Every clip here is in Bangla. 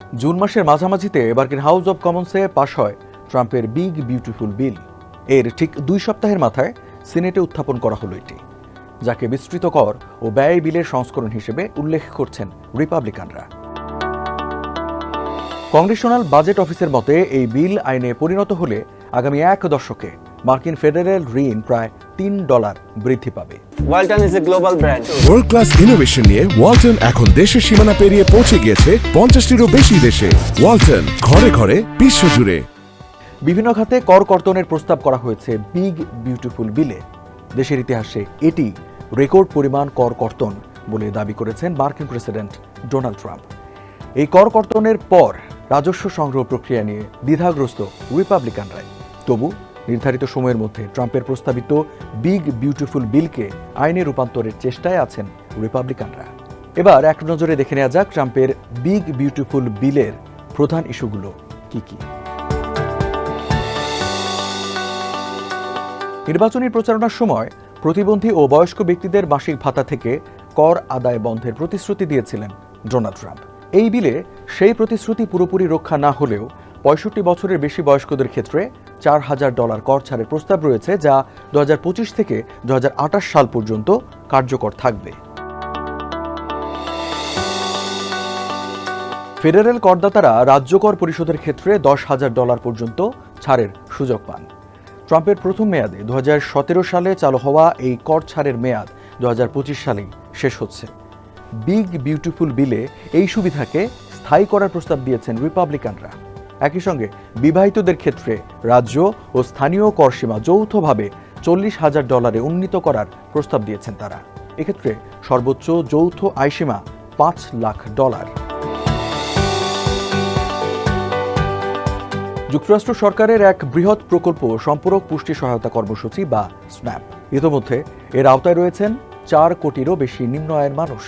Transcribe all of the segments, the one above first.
জুন মাসের মাঝামাঝিতে মার্কিন হাউস অব কমন্সে পাশ হয় ট্রাম্পের বিগ বিউটিফুল বিল। এর ঠিক 2 সপ্তাহের মাথায় সিনেটে উত্থাপন করা হলো এটি, যাকে বিস্তৃত কর ও ব্যয় বিলের সংস্করণ হিসেবে উল্লেখ করছেন রিপাবলিকানরা। কংগ্রেশনাল বাজেট অফিসের মতে এই বিল আইনে পরিণত হলে আগামী 1 দশকে মার্কিন ফেডারেল ঋণ প্রায় $3 বৃদ্ধি পাবে। Walton is a global brand. World class innovation নিয়ে ওয়ালটন এখন দেশের সীমানা পেরিয়ে পৌঁছে গিয়েছে 50টিরও বেশি দেশে। ওয়ালটন, ঘরে ঘরে বিশ্বজুড়ে। বিভিন্ন খাতে কর কর্তনের প্রস্তাব করা হয়েছে বিগ বিউটিফুল বিলে। দেশের ইতিহাসে এটি রেকর্ড পরিমাণ কর কর্তন বলে দাবি করেছেন মার্কিন প্রেসিডেন্ট ডোনাল্ড ট্রাম্প। এই কর কর্তনের পর রাজস্ব সংগ্রহ প্রক্রিয়া নিয়ে দ্বিধাগ্রস্ত রিপাবলিকানরাই। তবু নির্ধারিত সময়ের মধ্যে ট্রাম্পের প্রস্তাবিত বিগ বিউটিফুল বিলকে আইনে রূপান্তরের চেষ্টায় আছেন রিপাবলিকানরা। এবার এক নজরে দেখে নেওয়া যাক ট্রাম্পের বিগ বিউটিফুল বিলের প্রধান ইস্যুগুলো কি কি। নির্বাচনী প্রচারণার সময় প্রতিবন্ধী ও বয়স্ক ব্যক্তিদের মাসিক ভাতা থেকে কর আদায় বন্ধের প্রতিশ্রুতি দিয়েছিলেন ডোনাল্ড ট্রাম্প। এই বিলে সেই প্রতিশ্রুতি পুরোপুরি রক্ষা না হলেও 65 বছরের বেশি বয়স্কদের ক্ষেত্রে $4,000 কর ছাড়ের প্রস্তাব রয়েছে, যা 2025 থেকে 2028 সাল পর্যন্ত কার্যকর থাকবে। ফেডারেল করদাতারা রাজ্য কর পরিশোধের ক্ষেত্রে $10,000 পর্যন্ত ছাড়ের সুযোগ পান। ট্রাম্পের প্রথম মেয়াদে 2017 সালে চালু হওয়া এই কর ছাড়ের মেয়াদ 2025 সালেই শেষ হচ্ছে। বিগ বিউটিফুল বিলে এই সুবিধাকে স্থায়ী করার প্রস্তাব দিয়েছেন রিপাবলিকানরা। একই সঙ্গে বিবাহিতদের ক্ষেত্রে রাজ্য ও স্থানীয় কর সীমা যৌথভাবে $40,000 উন্নীত করার প্রস্তাব দিয়েছেন তারা। এক্ষেত্রে সর্বোচ্চ যৌথ আয়সীমা $5 লাখ। যুক্তরাষ্ট্র সরকারের এক বৃহৎ প্রকল্প সম্পূরক পুষ্টি সহায়তা কর্মসূচি বা স্ন্যাপ। ইতোমধ্যে এর আওতায় রয়েছেন 4 কোটিরও বেশি নিম্ন আয়ের মানুষ।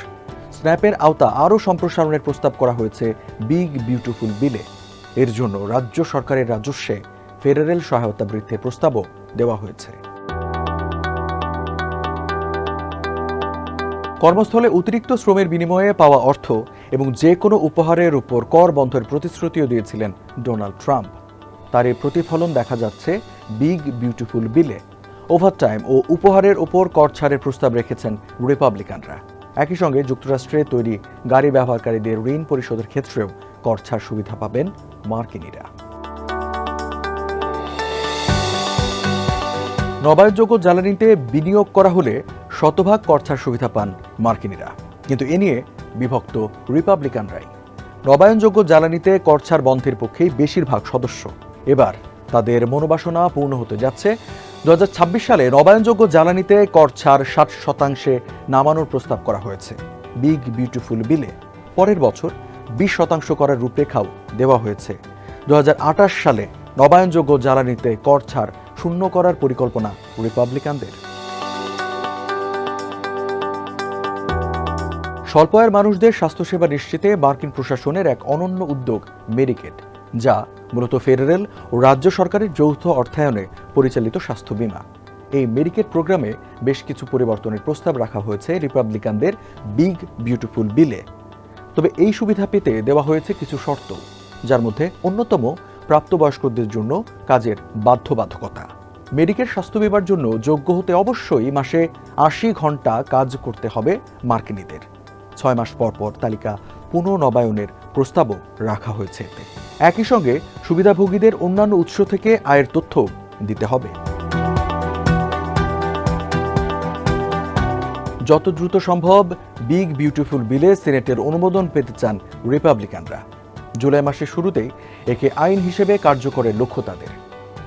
স্ন্যাপের আওতা আরও সম্প্রসারণের প্রস্তাব করা হয়েছে বিগ বিউটিফুল বিলে। এর জন্য রাজ্য সরকারের রাজস্বে ফেডারেল সহায়তা বৃদ্ধির প্রস্তাবও দেওয়া হয়েছে। কর্মস্থলে অতিরিক্ত শ্রমের বিনিময়ে পাওয়া অর্থ এবং যে কোনো উপহারের উপর কর বন্ধের প্রতিশ্রুতিও দিয়েছিলেন ডোনাল্ড ট্রাম্প। তার এই প্রতিফলন দেখা যাচ্ছে বিগ বিউটিফুল বিলে। ওভারটাইম ও উপহারের ওপর কর ছাড়ের প্রস্তাব রেখেছেন রিপাবলিকানরা। একই সঙ্গে যুক্তরাষ্ট্রে তৈরি গাড়ি ব্যবহারকারীদের ঋণ পরিশোধের ক্ষেত্রেও কর ছাড় সুবিধা পাবেন মার্কিনিরা। নবায়নযোগ্য জ্বালানিতে বিনিয়োগ করা হলে শতভাগ কর ছাড় সুবিধা পান মার্কিনিরা, কিন্তু এ নিয়ে বিভক্ত রিপাবলিকানরাই। নবায়নযোগ্য জ্বালানিতে কর ছাড় বন্ধের পক্ষেই বেশিরভাগ সদস্য। এবার তাদের মনোবাসনা পূর্ণ হতে যাচ্ছে। 2026 সালে নবায়নযোগ্য জ্বালানিতে কর ছাড় 60% নামানোর প্রস্তাব করা হয়েছে বিগ বিউটিফুল বিলে। পরের বছর 20% করার রূপরেখাও দেওয়া হয়েছে। 2028 সালে নবায়নযোগ্য জ্বালানিতে কর ছাড় 0 করার পরিকল্পনা রিপাবলিকানদের। স্বল্প আয়ের মানুষদের স্বাস্থ্যসেবা নিশ্চিতে মার্কিন প্রশাসনের এক অনন্য উদ্যোগ মেডিকেড, যা মূলত ফেডারেল ও রাজ্য সরকারের যৌথ অর্থায়নে পরিচালিত স্বাস্থ্য বীমা। এই মেডিকেড প্রোগ্রামে বেশ কিছু পরিবর্তনের প্রস্তাব রাখা হয়েছে রিপাবলিকানদের বিগ বিউটিফুল বিলে। তবে এই সুবিধা পেতে দেওয়া হয়েছে কিছু শর্ত, যার মধ্যে অন্যতম প্রাপ্তবয়স্কদের জন্য কাজের বাধ্যবাধকতা। মেডিকেড স্বাস্থ্য বীমার জন্য যোগ্য হতে অবশ্যই মাসে 80 ঘন্টা কাজ করতে হবে মার্কিনীদের। 6 মাস পর পর তালিকা পুনর্নবায়নের প্রস্তাবও রাখা হয়েছে এতে। একই সঙ্গে সুবিধাভোগীদের অন্যান্য উৎস থেকে আয়ের তথ্য দিতে হবে। যত দ্রুত সম্ভব বিগ বিউটিফুল বিলে সিনেটের অনুমোদন পেতে চান রিপাবলিকানরা। জুলাই মাসের শুরুতেই একে আইন হিসেবে কার্যকরের লক্ষ্য তাদের।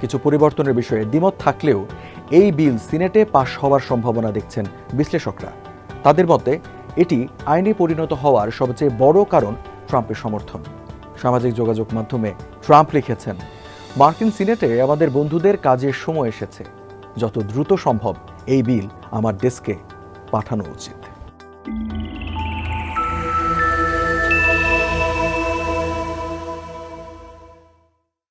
কিছু পরিবর্তনের বিষয়ে দ্বিমত থাকলেও এই বিল সিনেটে পাশ হওয়ার সম্ভাবনা দেখছেন বিশ্লেষকরা। তাদের মতে এটি আইনে পরিণত হওয়ার সবচেয়ে বড় কারণ ট্রাম্পের সমর্থন। সামাজিক যোগাযোগ মাধ্যমে ট্রাম্প লিখেছেন, মার্কিন সিনেটে আমাদের বন্ধুদের কাজের সময় এসেছে। যত দ্রুত সম্ভব এই বিল আমার ডেস্কে পাঠানো উচিত।